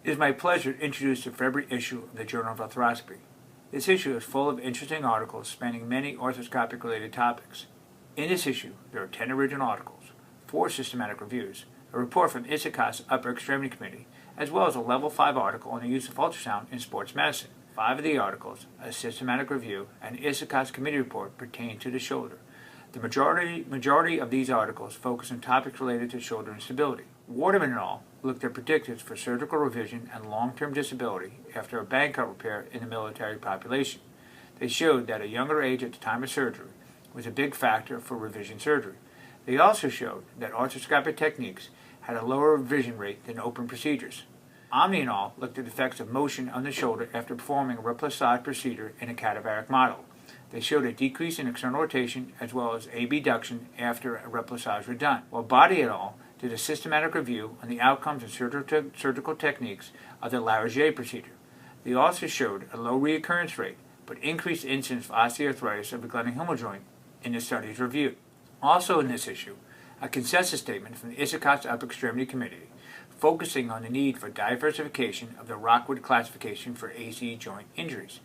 It is my pleasure to introduce the February issue of the Journal of Arthroscopy. This issue is full of interesting articles spanning many arthroscopic-related topics. In this issue, there are 10 original articles, 4 systematic reviews, a report from ISAKA's Upper Extremity Committee, as well as a Level 5 article on the use of ultrasound in sports medicine. 5 of the articles, a systematic review, and ISAKA's committee report pertain to the shoulder. The majority of these articles focus on topics related to shoulder instability. Waterman et al. Looked at predictors for surgical revision and long-term disability after a band cut repair in the military population. They showed that a younger age at the time of surgery was a big factor for revision surgery. They also showed that arthroscopic techniques had a lower revision rate than open procedures. Omni et al. Looked at effects of motion on the shoulder after performing a replacage procedure in a cadaveric model. They showed a decrease in external rotation as well as abduction after a replacage was done, while Body et al. Did a systematic review on the outcomes and surgical techniques of the Larigier procedure. They also showed a low reoccurrence rate, but increased incidence of osteoarthritis of the glenohumeral joint in the studies reviewed. Also in this issue, a consensus statement from the ISAKA's Upper Extremity Committee focusing on the need for diversification of the Rockwood classification for AC joint injuries.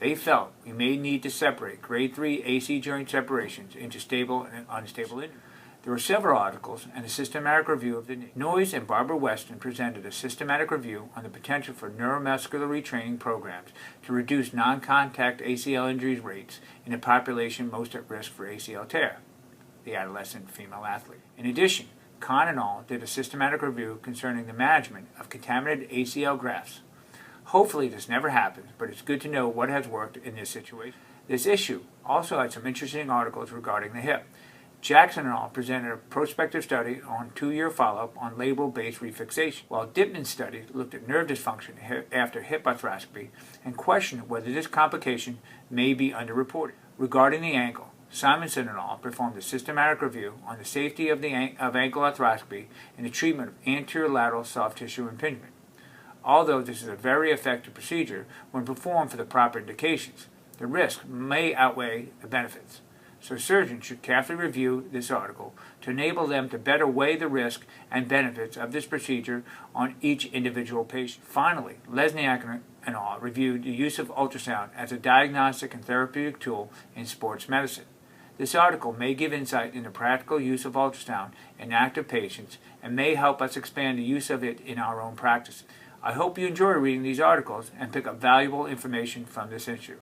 They felt we may need to separate Grade 3 AC joint separations into stable and unstable injuries. There were several articles and a systematic review of the knee. Noyes and Barbara Weston presented a systematic review on the potential for neuromuscular retraining programs to reduce non-contact ACL injuries rates in the population most at risk for ACL tear, the adolescent female athlete. In addition, Kahn et al. Did a systematic review concerning the management of contaminated ACL grafts. Hopefully this never happens, but it's good to know what has worked in this situation. This issue also had some interesting articles regarding the hip. Jackson et al. Presented a prospective study on 2-year follow-up on label-based refixation, while Dittman's study looked at nerve dysfunction after hip arthroscopy and questioned whether this complication may be underreported. Regarding the ankle, Simonson et al. Performed a systematic review on the safety of ankle arthroscopy in the treatment of anterior lateral soft tissue impingement. Although this is a very effective procedure when performed for the proper indications, the risk may outweigh the benefits. So surgeons should carefully review this article to enable them to better weigh the risk and benefits of this procedure on each individual patient. Finally, Lesniak et al. Reviewed the use of ultrasound as a diagnostic and therapeutic tool in sports medicine. This article may give insight into practical use of ultrasound in active patients and may help us expand the use of it in our own practice. I hope you enjoy reading these articles and pick up valuable information from this issue.